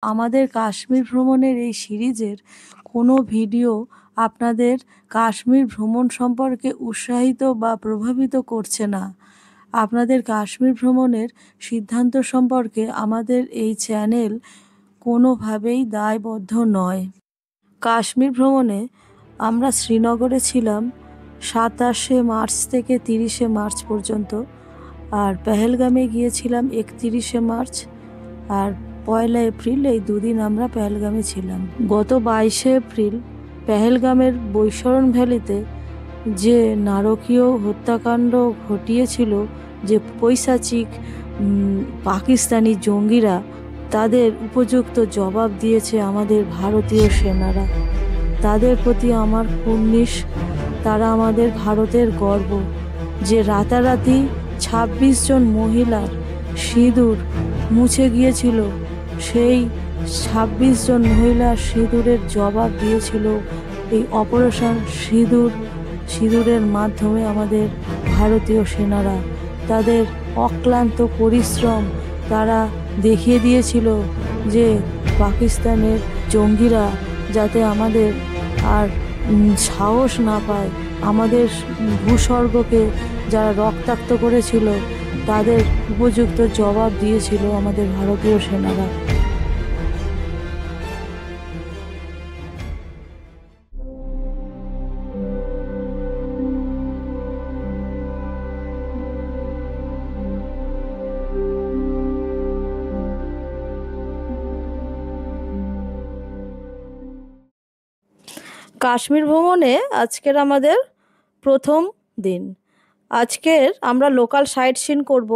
আমাদের কাশ্মীর ভ্রমণের এই সিরিজের কোনো ভিডিও আপনাদের কাশ্মীর ভ্রমণ সম্পর্কে উৎসাহিত বা প্রভাবিত করছে না। আপনাদের কাশ্মীর ভ্রমণের সিদ্ধান্ত সম্পর্কে আমাদের এই চ্যানেল কোনোভাবেই দায়বদ্ধ নয়। কাশ্মীর ভ্রমণে আমরা শ্রীনগরে ছিলাম 27শে মার্চ থেকে 30শে মার্চ পর্যন্ত, আর পেহেলগামে গিয়েছিলাম 31শে মার্চ আর 1 এপ্রিল। এই দুদিন আমরা পেহেলগামে ছিলাম। গত 22শে এপ্রিল পেহেলগামের বৈশরণ ভ্যালিতে যে নারকীয় হত্যাকাণ্ড ঘটিয়েছিল, যে পৈশাচিক পাকিস্তানি জঙ্গিরা, তাদের উপযুক্ত জবাব দিয়েছে আমাদের ভারতীয় সেনারা। তাদের প্রতি আমার কুর্নিশ। তারা আমাদের ভারতের গর্ব। যে রাতারাতি 26 জন মহিলার সিঁদুর মুছে গিয়েছিল, সেই 26 জন মহিলার সিঁদুরের জবাব দিয়েছিল এই অপারেশন সিঁদুরের মাধ্যমে আমাদের ভারতীয় সেনারা। তাদের অক্লান্ত পরিশ্রম তারা দেখিয়ে দিয়েছিল যে পাকিস্তানের জঙ্গিরা যাতে আমাদের আর সাহস না পায়। আমাদের ভূস্বর্গকে যারা রক্তাক্ত করেছিল, তাদের উপযুক্ত জবাব দিয়েছিল আমাদের ভারতীয় সেনারা। কাশ্মীর ভ্রমণে আজকের আমাদের প্রথম দিন। আজকের আমরা লোকাল সাইট সিন করব,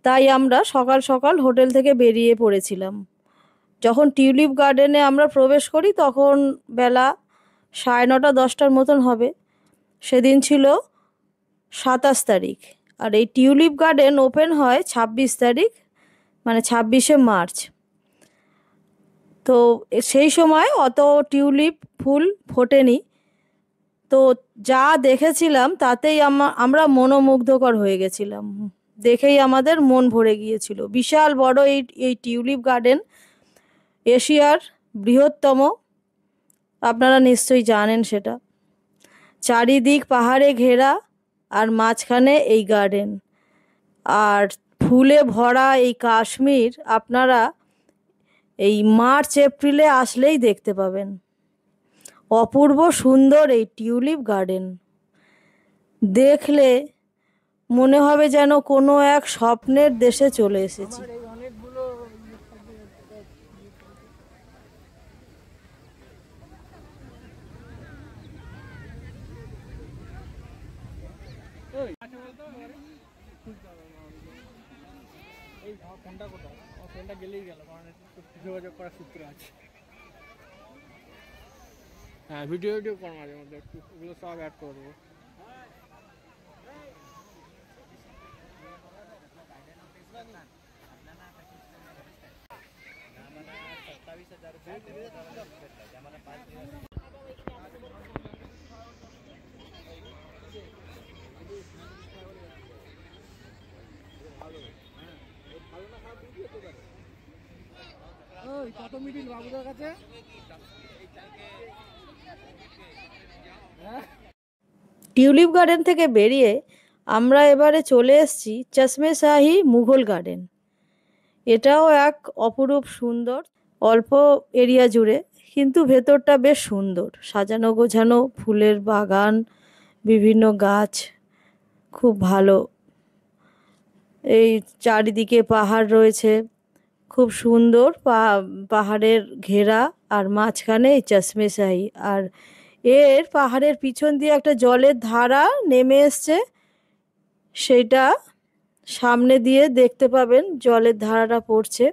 তাই আমরা সকাল সকাল হোটেল থেকে বেরিয়ে পড়েছিলাম। যখন টিউলিপ গার্ডেনে আমরা প্রবেশ করি তখন বেলা 9:30 10টার মতন হবে। সেদিন ছিল 27 তারিখ, আর এই টিউলিপ গার্ডেন ওপেন হয় 26 তারিখ, মানে 26শে মার্চ। তো সেই সময় অত টিউলিপ ফুল ফোটেনি। তো যা দেখেছিলাম তাতেই আমরা মনোমুগ্ধকর হয়ে গেছিলাম। দেখেই আমাদের মন ভরে গিয়েছিল। বিশাল বড় এই টিউলিপ গার্ডেন এশিয়ার বৃহত্তম, আপনারা নিশ্চয়ই জানেন সেটা। চারিদিক পাহাড়ে ঘেরা, আর মাঝখানে এই গার্ডেন। আর ফুলে ভরা এই কাশ্মীর আপনারা এই মার্চ এপ্রিলে আসলেই দেখতে পাবেন। অপূর্ব সুন্দর এই টিউলিপ গার্ডেন দেখলে মনে হবে যেন কোনো এক স্বপ্নের দেশে চলে এসেছি। হ্যাঁ, ভিডিও কর মাঝে মধ্যে, একটু এগুলো সব অ্যাড করে দেবো। কত মিডিল বাবুদের কাছে? টিউলিপ গার্ডেন থেকে বেরিয়ে আমরা এবারে চলে এসেছি চশমে শাহি মুঘল গার্ডেন। এটাও এক অপরূপ সুন্দর, অল্প এরিয়া জুড়ে, কিন্তু ভেতরটা বেশ সুন্দর, সাজানো গোছানো, ফুলের বাগান, বিভিন্ন গাছ, খুব ভালো। এই চারিদিকে পাহাড় রয়েছে, খুব সুন্দর পাহাড়ের ঘেরা, আর মাঝখানে এই চশমে শাহি। আর এর পাহাড়ের পিছন দিয়ে একটা জলের ধারা নেমে এসছে, সেটা সামনে দিয়ে দেখতে পাবেন জলের ধারাটা পড়ছে।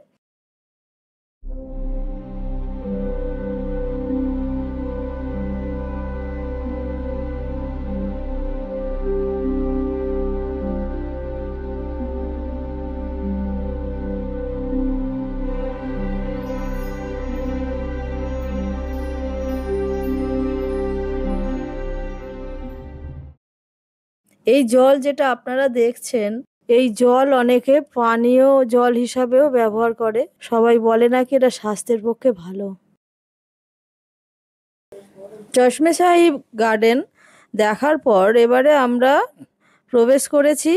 এই জল যেটা আপনারা দেখছেন, এই জল অনেকে পানীয় জল হিসাবেও ব্যবহার করে। সবাই বলে নাকি এটা স্বাস্থ্যের পক্ষে ভালো। চশমে সাহিব গার্ডেন দেখার পর এবারে আমরা প্রবেশ করেছি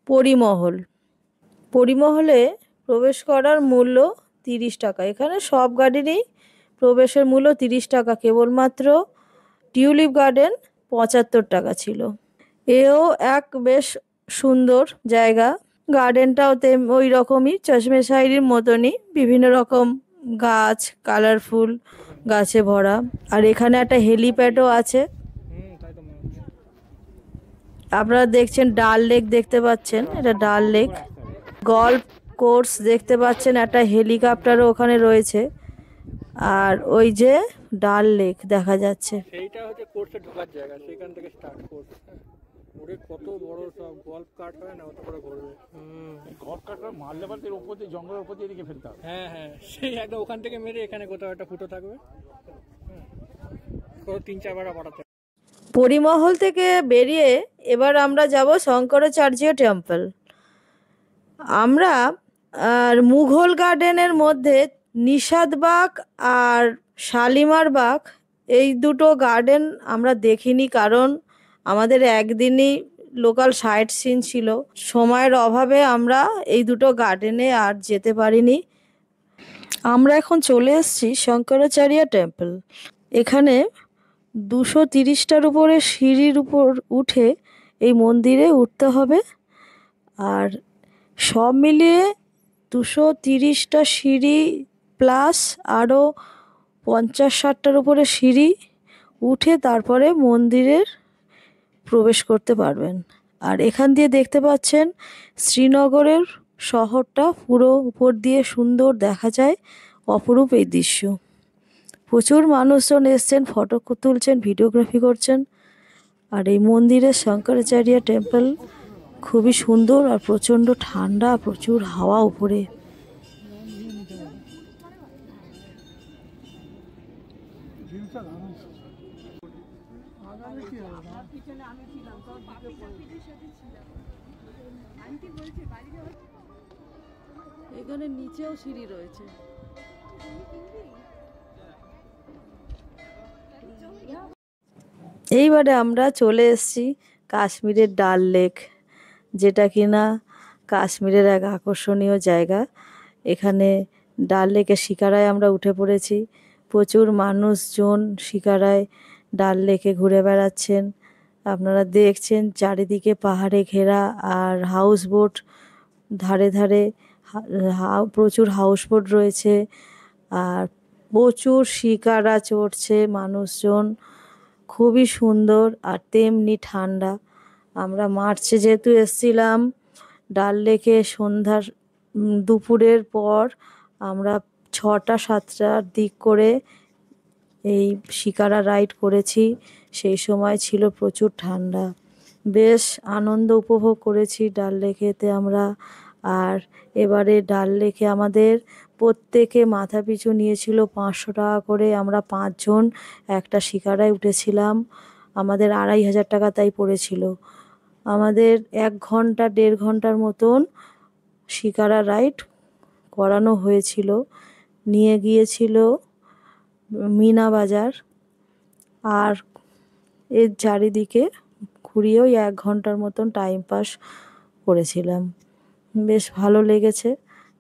পরিমহল। পরিমহলে প্রবেশ করার মূল্য 30 টাকা। এখানে সব গার্ডেনেই প্রবেশের মূল্য 30 টাকা, কেবলমাত্র টিউলিপ গার্ডেন 75 টাকা ছিল। এও এক বেশ সুন্দর জায়গা। গার্ডেনটাও ওই রকমই চশমে শাইরির মতনই, বিভিন্ন রকম গাছ, কালারফুল গাছে ভরা। আর এখানে একটা হেলিপ্যাডও আছে। তাই তো মনে হচ্ছে। আপনারা দেখছেন ডাল লেক দেখতে পাচ্ছেন, এটা ডাল লেক। গল্ফ কোর্স দেখতে পাচ্ছেন, একটা হেলিকপ্টারও ওখানে রয়েছে। আর ওই যে ডাল লেক দেখা যাচ্ছে। সেইটা হচ্ছে কোর্সে ঢোকার জায়গা, সেখান থেকে স্টার্ট কোর্স। ওরে কত বড় সব গল্ফ কার্ট হয় না, অত করে ঘুরবে। গল্ফ কার্টটা মারলে পারতে উপর দিয়ে জঙ্গলের উপর দিয়ে এদিকে ফেলতে হবে। হ্যাঁ হ্যাঁ, সেই একটা ওখান থেকে মেরে এখানে কোথাও একটা ফুটো থাকবে, পুরো 3-4 বার বাড়াতে। পরিমহল থেকে বেরিয়ে এবার আমরা যাব শঙ্করাচার্য টেম্পল। আমরা আর মুঘল গার্ডেনের মধ্যে নিষাদবাগ আর শালিমার বাগ, এই দুটো গার্ডেন আমরা দেখিনি, কারণ আমাদের একদিনই লোকাল সাইট সিন ছিল। সময়ের অভাবে আমরা এই দুটো গার্ডেনে আর যেতে পারিনি। আমরা এখন চলে এসেছি শঙ্করাচার্য টেম্পল। এখানে 230টার উপরে সিঁড়ির উপর উঠে এই মন্দিরে উঠতে হবে। আর সব মিলিয়ে 230টা সিঁড়ি প্লাস আরও 50-60টার উপরে সিঁড়ি উঠে তারপরে মন্দিরের প্রবেশ করতে পারবেন। আর এখান দিয়ে দেখতে পাচ্ছেন শ্রীনগরের শহরটা পুরো উপর দিয়ে সুন্দর দেখা যায়। অপরূপ এই দৃশ্য। প্রচুর মানুষজন এসছেন, ফটো তুলছেন, ভিডিওগ্রাফি করছেন। আর এই মন্দিরের শঙ্করাচার্য টেম্পল খুবই সুন্দর আর প্রচণ্ড ঠান্ডা, প্রচুর হাওয়া উপরে। এখানে নিচেও সিঁড়ি রয়েছে। এইবারে আমরা চলে এসেছি কাশ্মীরের ডাল লেক, যেটা কিনা কাশ্মীরের এক আকর্ষণীয় জায়গা। এখানে ডাল লেকের শিকারায় আমরা উঠে পড়েছি। প্রচুর মানুষজন শিকারায় ডাল লেকে ঘুরে বেড়াচ্ছেন। আপনারা দেখছেন চারিদিকে পাহাড়ে ঘেরা, আর হাউস বোট ধারে ধারে প্রচুর হাউস বোট রয়েছে। আর প্রচুর শিকারা চড়ছে মানুষজন। খুবই সুন্দর আর তেমনি ঠান্ডা। আমরা মার্চে যেহেতু এসছিলাম ডাল লেকে সন্ধ্যার দুপুরের পর আমরা 6টা-7টার দিক করে এই শিকারা রাইড করেছি। সেই সময় ছিল প্রচুর ঠান্ডা। বেশ আনন্দ উপভোগ করেছি ডাল লেকেতে আমরা। আর এবারে ডাল লেকে আমাদের প্রত্যেকে মাথা পিছু নিয়েছিল 500 টাকা করে। আমরা 5 জন একটা শিকারায় উঠেছিলাম। আমাদের 2500 টাকা তাই পড়েছিল। আমাদের 1 ঘন্টা 1.5 ঘন্টার মতন শিকারা রাইড করানো হয়েছিল। নিয়ে গিয়েছিল মিনা বাজার, আর এর চারিদিকে ঘুরিয়েও 1 ঘন্টার মতন টাইম পাস করেছিলাম। বেশ ভালো লেগেছে।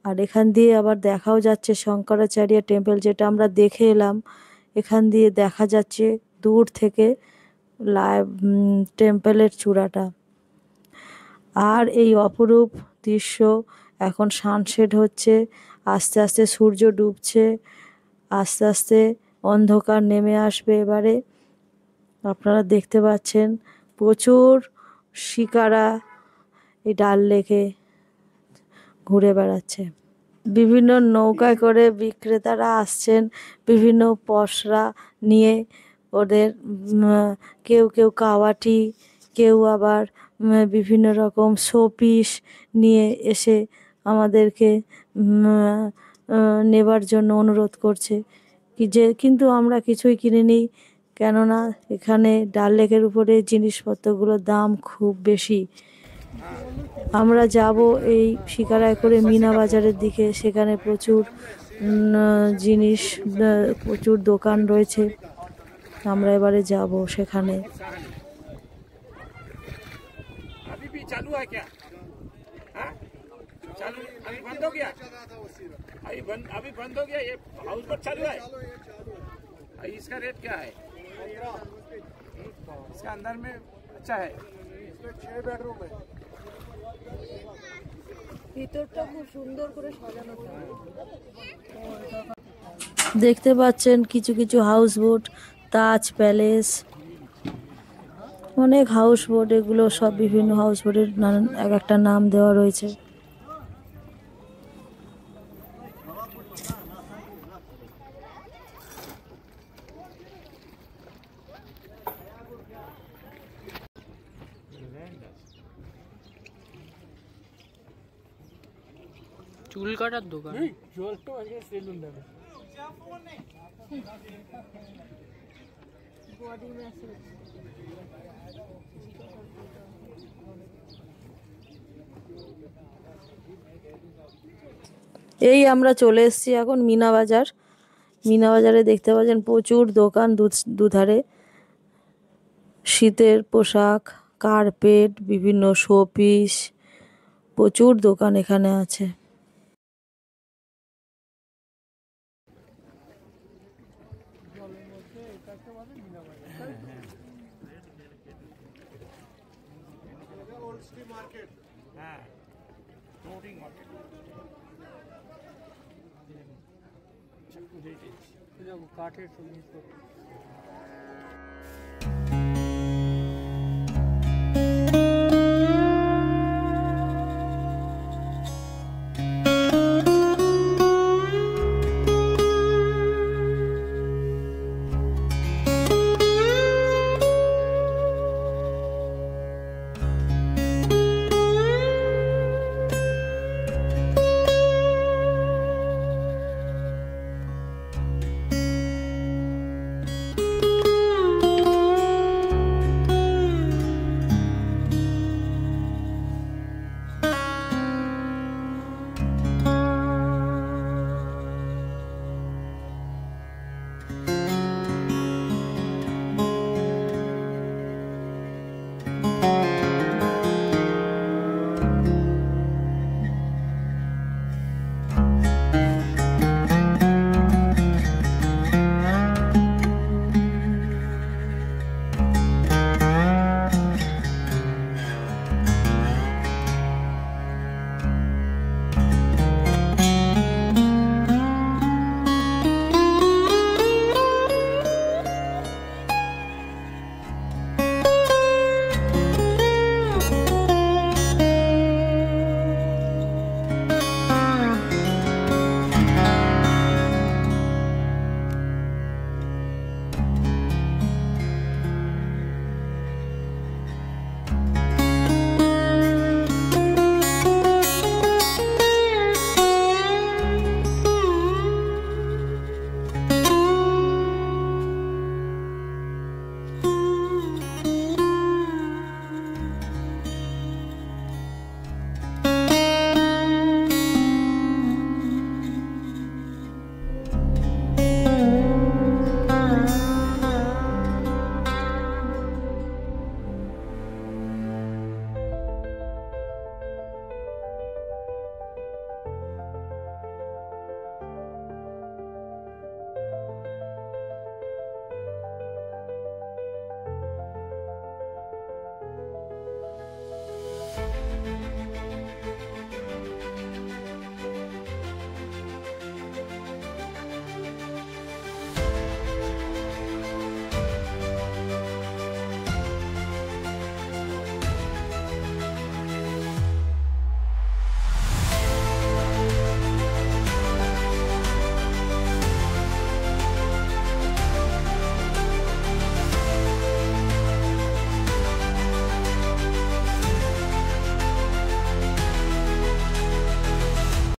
আর এখান দিয়ে আবার দেখাও যাচ্ছে শঙ্করাচার্য টেম্পল, যেটা আমরা দেখে এলাম। এখান দিয়ে দেখা যাচ্ছে দূর থেকে টেম্পলের চূড়াটা। আর এই অপরূপ দৃশ্য, এখন সানসেট হচ্ছে, আস্তে আস্তে সূর্য ডুবছে, আস্তে আস্তে অন্ধকার নেমে আসবে। এবারে আপনারা দেখতে পাচ্ছেন প্রচুর শিকারা এই ডাল লেকে ঘুরে বেড়াচ্ছে। বিভিন্ন নৌকায় করে বিক্রেতারা আসছেন, বিভিন্ন পসরা নিয়ে। ওদের কেউ কেউ কাওয়াটি, কেউ আবার বিভিন্ন রকম শোপিস নিয়ে এসে আমাদেরকে নেবার জন্য অনুরোধ করছে। কিন্তু আমরা কিছুই কিনিনি, কেননা এখানে ডাল লেকের উপরে জিনিসপত্রগুলোর দাম খুব বেশি। আমরা যাব এই শিকারায় করে মিনা বাজারের দিকে। সেখানে প্রচুর জিনিস, প্রচুর দোকান রয়েছে। আমরা এবারে যাব সেখানে। अभी भी चालू है क्या? हाँ? चालू अभी बंद हो गया? अभी बंद हो गया? ये हाउस बोट चालू है? इसका रेट क्या है? इसका अंदर में अच्छा है। इसमें 6 बेडरूम है। ভিতরটা খুব সুন্দর করে সাজানো থাকে। দেখতে পাচ্ছেন কিছু কিছু হাউস বোট, তাজ প্যালেস, অনেক হাউস বোট। এগুলো সব বিভিন্ন হাউস বোটের নানান এক একটা নাম দেওয়া রয়েছে। চুল কাটার দোকান। জল তো আজকে সেলুন দেবে। এই আমরা চলে এসেছি এখন মিনা বাজার। মিনা বাজারে দেখতে পাচ্ছেন প্রচুর দোকান, দুধারে শীতের পোশাক, কার্পেট, বিভিন্ন শোপিস, প্রচুর দোকান এখানে আছে। हाँ, फ्लोटिंग मार्केट। দেখো কাঠের জিনিসপত্র।